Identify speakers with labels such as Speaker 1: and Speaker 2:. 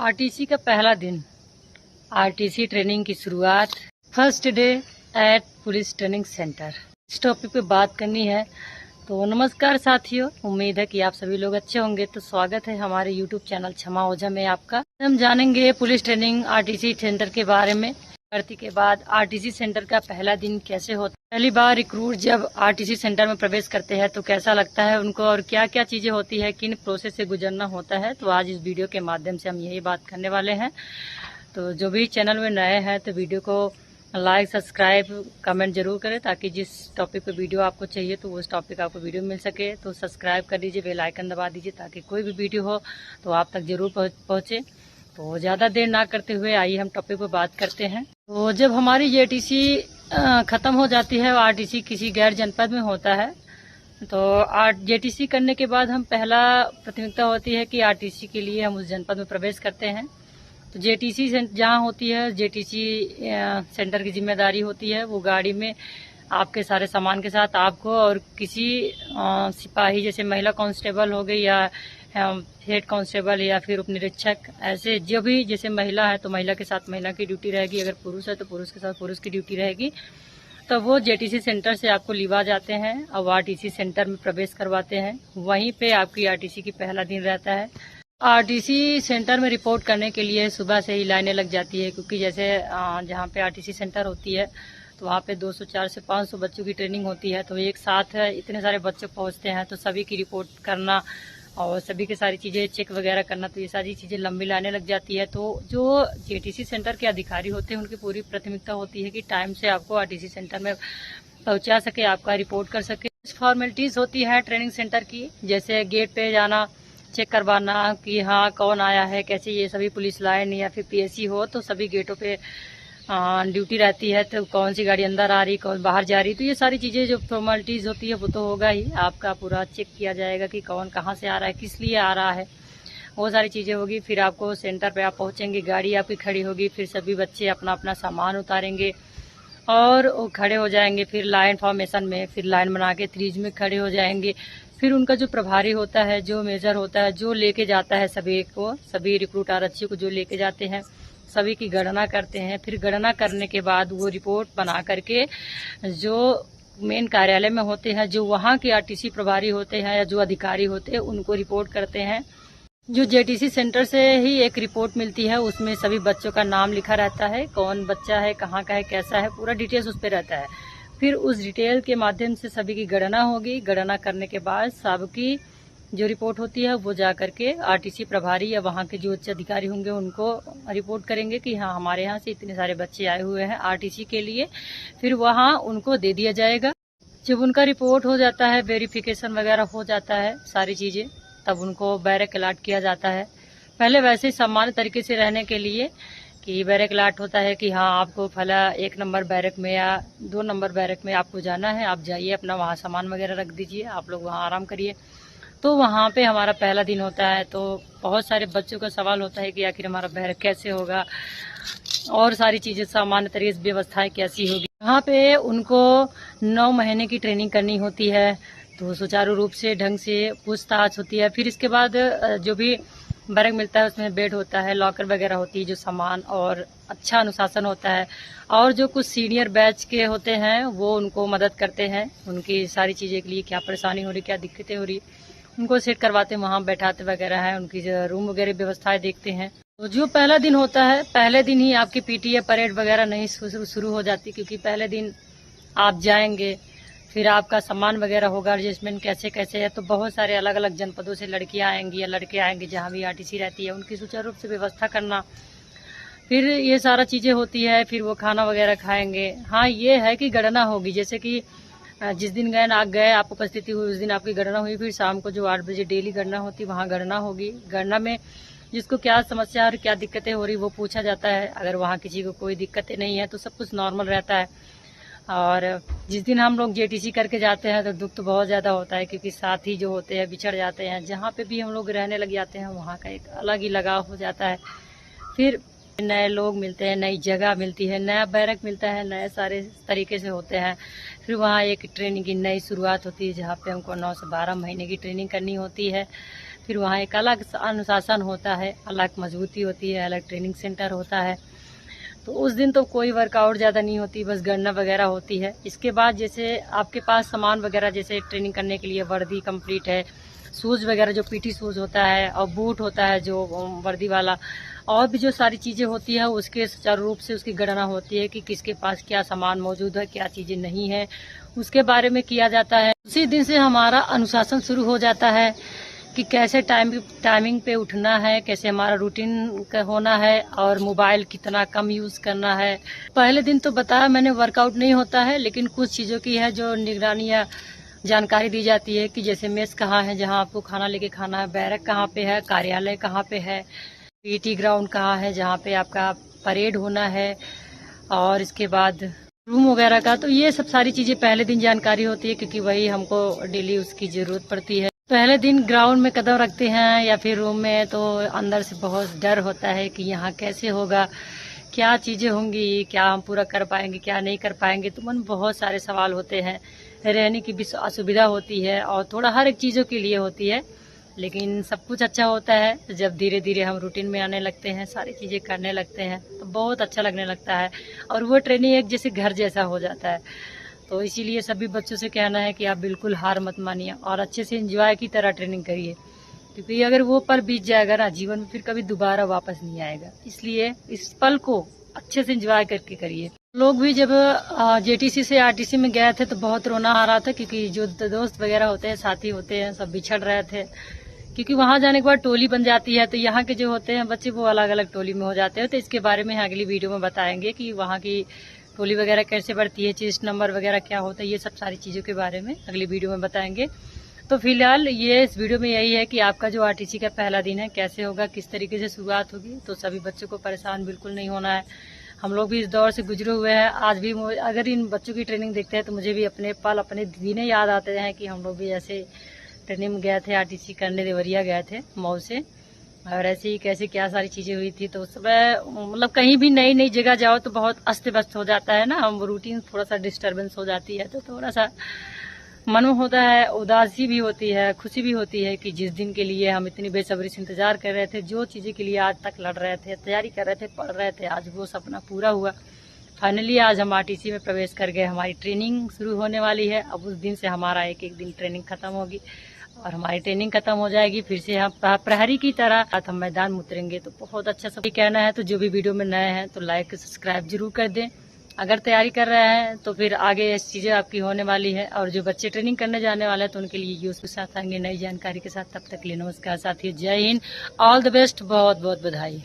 Speaker 1: RTC का पहला दिन, आरटीसी ट्रेनिंग की शुरुआत, first day at police training centre. इस टॉपिक पे बात करनी है। तो नमस्कार साथियों, उम्मीद है कि आप सभी लोग अच्छे होंगे। तो स्वागत है हमारे यूट्यूब चैनल क्षमा ओझा में आपका। हम जानेंगे पुलिस ट्रेनिंग आरटीसी सेंटर के बारे में। भर्ती के बाद आरटीसी सेंटर का पहला दिन कैसे होता है, पहली बार रिक्रूट जब आरटीसी सेंटर में प्रवेश करते हैं तो कैसा लगता है उनको, और क्या क्या चीजें होती है, किन प्रोसेस से गुजरना होता है। तो आज इस वीडियो के माध्यम से हम यही बात करने वाले हैं। तो जो भी चैनल में नए हैं तो वीडियो को लाइक, सब्सक्राइब, कमेंट जरूर करें, ताकि जिस टॉपिक पे वीडियो आपको चाहिए तो उस टॉपिक आपको वीडियो मिल सके। तो सब्सक्राइब कर लीजिए, बेल आइकन दबा दीजिए, ताकि कोई भी वीडियो हो तो आप तक जरूर पहुँचे। तो ज़्यादा देर ना करते हुए आइए हम टॉपिक पर बात करते हैं। तो जब हमारी जेटीसी ख़त्म हो जाती है, आरटीसी किसी गैर जनपद में होता है, तो जेटीसी करने के बाद हम पहला प्राथमिकता होती है कि आरटीसी के लिए हम उस जनपद में प्रवेश करते हैं। तो जेटीसी जहाँ होती है, जेटीसी सेंटर की जिम्मेदारी होती है वो गाड़ी में आपके सारे सामान के साथ आपको और किसी सिपाही, जैसे महिला कांस्टेबल हो गई या हेड कांस्टेबल या फिर उप निरीक्षक, ऐसे जो भी, जैसे महिला है तो महिला के साथ महिला की ड्यूटी रहेगी, अगर पुरुष है तो पुरुष के साथ पुरुष की ड्यूटी रहेगी। तो वो जेटीसी सेंटर से आपको लिवा जाते हैं और आरटीसी सेंटर में प्रवेश करवाते हैं। वहीं पे आपकी आरटीसी की पहला दिन रहता है। आरटीसी सेंटर में रिपोर्ट करने के लिए सुबह से ही लाइनें लग जाती है, क्योंकि जैसे जहाँ पे आरटीसी सेंटर होती है तो वहाँ पे 204 से 500 बच्चों की ट्रेनिंग होती है। तो एक साथ इतने सारे बच्चे पहुँचते हैं, तो सभी की रिपोर्ट करना और सभी की सारी चीज़ें चेक वगैरह करना, तो ये सारी चीज़ें लंबी लाने लग जाती है। तो जो जेटीसी सेंटर के अधिकारी होते हैं उनकी पूरी प्राथमिकता होती है कि टाइम से आपको आरटीसी सेंटर में पहुंचा सके, आपका रिपोर्ट कर सके। फॉर्मेलिटीज़ होती है ट्रेनिंग सेंटर की, जैसे गेट पे जाना, चेक करवाना कि हाँ कौन आया है, कैसे, ये सभी पुलिस लाइन या फिर पीएससी हो तो सभी गेटों पे ड्यूटी रहती है। तो कौन सी गाड़ी अंदर आ रही, कौन बाहर जा रही, तो ये सारी चीज़ें जो फॉर्मेलिटीज़ होती है वो तो होगा ही। आपका पूरा चेक किया जाएगा कि कौन कहाँ से आ रहा है, किस लिए आ रहा है, वो सारी चीज़ें होगी। फिर आपको सेंटर पे आप पहुँचेंगे, गाड़ी आपकी खड़ी होगी, फिर सभी बच्चे अपना अपना सामान उतारेंगे और वो खड़े हो जाएंगे। फिर लाइन फॉर्मेशन में, फिर लाइन बना के त्रिज में खड़े हो जाएंगे। फिर उनका जो प्रभारी होता है, जो मेजर होता है, जो लेके जाता है सभी को, सभी रिक्रूट आरक्षी को जो लेके जाते हैं, सभी की गणना करते हैं। फिर गणना करने के बाद वो रिपोर्ट बना करके जो मेन कार्यालय में होते हैं, जो वहाँ के आरटीसी प्रभारी होते हैं या जो अधिकारी होते हैं, उनको रिपोर्ट करते हैं। जो जेटीसी सेंटर से ही एक रिपोर्ट मिलती है, उसमें सभी बच्चों का नाम लिखा रहता है, कौन बच्चा है, कहाँ का है, कैसा है, पूरा डिटेल्स उस पर रहता है। फिर उस डिटेल के माध्यम से सभी की गणना होगी। गणना करने के बाद सबकी जो रिपोर्ट होती है वो जा करके आरटीसी प्रभारी या वहाँ के जो उच्च अधिकारी होंगे उनको रिपोर्ट करेंगे कि हाँ हमारे यहाँ से इतने सारे बच्चे आए हुए हैं आरटीसी के लिए। फिर वहाँ उनको दे दिया जाएगा। जब उनका रिपोर्ट हो जाता है, वेरिफिकेशन वगैरह हो जाता है सारी चीज़ें, तब उनको बैरक अलाट किया जाता है। पहले वैसे सामान्य तरीके से रहने के लिए कि बैरक अलाट होता है कि हाँ आपको फला 1 नंबर बैरक में या 2 नंबर बैरक में आपको जाना है, आप जाइए, अपना वहाँ सामान वगैरह रख दीजिए, आप लोग वहाँ आराम करिए। तो वहाँ पे हमारा पहला दिन होता है। तो बहुत सारे बच्चों का सवाल होता है कि आखिर हमारा बैरक कैसे होगा और सारी चीज़ें सामान्य तरीके से व्यवस्थाएं कैसी होगी। वहाँ पे उनको 9 महीने की ट्रेनिंग करनी होती है, तो सुचारू रूप से ढंग से पूछताछ होती है। फिर इसके बाद जो भी बैरक मिलता है उसमें बेड होता है, लॉकर वगैरह होती है, जो सामान, और अच्छा अनुशासन होता है। और जो कुछ सीनियर बैच के होते हैं वो उनको मदद करते हैं, उनकी सारी चीज़ें के लिए क्या परेशानी हो रही, क्या दिक्कतें हो रही, उनको सेट करवाते हैं, वहाँ बैठाते वगैरह है, उनकी रूम वगैरह व्यवस्थाएं देखते हैं। तो जो पहला दिन होता है, पहले दिन ही आपकी पीटीए परेड वगैरह नहीं शुरू हो जाती, क्योंकि पहले दिन आप जाएंगे, फिर आपका सामान वगैरह होगा, एडजस्टमेंट कैसे कैसे है। तो बहुत सारे अलग अलग जनपदों से लड़कियां आएंगी या लड़के आएंगे, जहाँ भी आरटीसी रहती है उनकी सुचारू रूप से व्यवस्था करना, फिर ये सारा चीज़ें होती है। फिर वो खाना वगैरह खाएंगे। हाँ ये है कि गणना होगी, जैसे कि जिस दिन गए आप उपस्थिति हुई उस दिन आपकी गणना हुई। फिर शाम को जो 8 बजे डेली गणना होती, वहाँ गणना होगी। गणना में जिसको क्या समस्या और क्या दिक्कतें हो रही वो पूछा जाता है। अगर वहाँ किसी को कोई दिक्कतें नहीं है तो सब कुछ नॉर्मल रहता है। और जिस दिन हम लोग जेटीसी करके जाते हैं तो दुख तो बहुत ज़्यादा होता है, क्योंकि साथी जो होते हैं बिछड़ जाते हैं। जहाँ पे भी हम लोग रहने लग जाते हैं वहाँ का एक अलग ही लगाव हो जाता है। फिर नए लोग मिलते हैं, नई जगह मिलती है, नया बैरक मिलता है, नए सारे तरीके से होते हैं। फिर वहाँ एक ट्रेनिंग की नई शुरुआत होती है, जहाँ पे हमको 9 से 12 महीने की ट्रेनिंग करनी होती है। फिर वहाँ एक अलग अनुशासन होता है, अलग मजबूती होती है, अलग ट्रेनिंग सेंटर होता है। तो उस दिन तो कोई वर्कआउट ज़्यादा नहीं होती, बस गणना वगैरह होती है। इसके बाद जैसे आपके पास सामान वगैरह, जैसे ट्रेनिंग करने के लिए वर्दी कंप्लीट है, शूज़ वगैरह जो पीटी शूज़ होता है, और बूट होता है जो वर्दी वाला, और भी जो सारी चीज़ें होती है उसके सुचारू रूप से उसकी गणना होती है कि किसके पास क्या सामान मौजूद है, क्या चीज़ें नहीं है, उसके बारे में किया जाता है। उसी दिन से हमारा अनुशासन शुरू हो जाता है कि कैसे टाइमिंग पे उठना है, कैसे हमारा रूटीन का होना है, और मोबाइल कितना कम यूज़ करना है। पहले दिन तो बताया मैंने वर्कआउट नहीं होता है, लेकिन कुछ चीज़ों की है जो निगरानी या जानकारी दी जाती है कि जैसे मेस कहाँ है जहाँ आपको खाना लेके खाना है, बैरक कहाँ पे है, कार्यालय कहाँ पे है, पीटी ग्राउंड कहाँ है जहाँ पे आपका परेड होना है, और इसके बाद रूम वगैरह का। तो ये सब सारी चीज़ें पहले दिन जानकारी होती है, क्योंकि वही हमको डेली उसकी ज़रूरत पड़ती है। पहले दिन ग्राउंड में कदम रखते हैं या फिर रूम में, तो अंदर से बहुत डर होता है कि यहाँ कैसे होगा, क्या चीज़ें होंगी, क्या हम पूरा कर पाएंगे, क्या नहीं कर पाएंगे। तो मन बहुत सारे सवाल होते हैं, रहने की भी असुविधा होती है, और थोड़ा हर एक चीज़ों के लिए होती है। लेकिन सब कुछ अच्छा होता है जब धीरे धीरे हम रूटीन में आने लगते हैं, सारी चीज़ें करने लगते हैं, तो बहुत अच्छा लगने लगता है, और वो ट्रेनिंग एक जैसे घर जैसा हो जाता है। तो इसीलिए सभी बच्चों से कहना है कि आप बिल्कुल हार मत मानिए और अच्छे से एंजॉय की तरह ट्रेनिंग करिए, क्योंकि अगर वो पल बीत जाएगा ना, जीवन में फिर कभी दोबारा वापस नहीं आएगा। इसलिए इस पल को अच्छे से एंजॉय करके करिए। लोग भी जब जेटीसी से आरटीसी में गए थे तो बहुत रोना आ रहा था, क्योंकि जो दोस्त वगैरह होते हैं, साथी होते हैं, सब बिछड़ रहे थे, क्योंकि वहां जाने के बाद टोली बन जाती है। तो यहाँ के जो होते हैं बच्चे वो अलग अलग टोली में हो जाते हैं। तो इसके बारे में अगली वीडियो में बताएंगे कि वहाँ की टोली वगैरह कैसे बढ़ती है, चेस्ट नंबर वगैरह क्या होता है, ये सब सारी चीज़ों के बारे में अगली वीडियो में बताएंगे। तो फिलहाल ये इस वीडियो में यही है कि आपका जो आरटीसी का पहला दिन है कैसे होगा, किस तरीके से शुरुआत होगी। तो सभी बच्चों को परेशान बिल्कुल नहीं होना है, हम लोग भी इस दौर से गुजरे हुए हैं। आज भी अगर इन बच्चों की ट्रेनिंग देखते हैं तो मुझे भी अपने पल, अपने दिन याद आते हैं कि हम लोग भी ऐसे ट्रेनिंग में गए थे, आरटीसी करने देवरिया गए थे मऊ से, और ऐसे ही कैसे क्या सारी चीज़ें हुई थी। तो उस समय मतलब कहीं भी नई नई जगह जाओ तो बहुत अस्त व्यस्त हो जाता है ना, हम रूटीन थोड़ा सा डिस्टर्बेंस हो जाती है, तो थोड़ा सा मन में होता है, उदासी भी होती है, खुशी भी होती है कि जिस दिन के लिए हम इतनी बेसब्री से इंतजार कर रहे थे, जो चीज़ें के लिए आज तक लड़ रहे थे, तैयारी कर रहे थे, पढ़ रहे थे, आज वो सपना पूरा हुआ। फाइनली आज हम आरटीसी में प्रवेश कर गए, हमारी ट्रेनिंग शुरू होने वाली है। अब उस दिन से हमारा एक एक दिन ट्रेनिंग खत्म होगी, और हमारी ट्रेनिंग खत्म हो जाएगी, फिर से हम प्रहरी की तरह हम मैदान में उतरेंगे। तो बहुत अच्छा सब कहना है। तो जो भी वीडियो में नए हैं तो लाइक सब्सक्राइब जरूर कर दें। अगर तैयारी कर रहे हैं तो फिर आगे ऐसी चीज़ें आपकी होने वाली है, और जो बच्चे ट्रेनिंग करने जाने वाले हैं तो उनके लिए यूज के साथ आएंगे नई जानकारी के साथ। तब तक के लिए नमस्कार साथियों, जय हिंद, ऑल द बेस्ट, बहुत बहुत बधाई।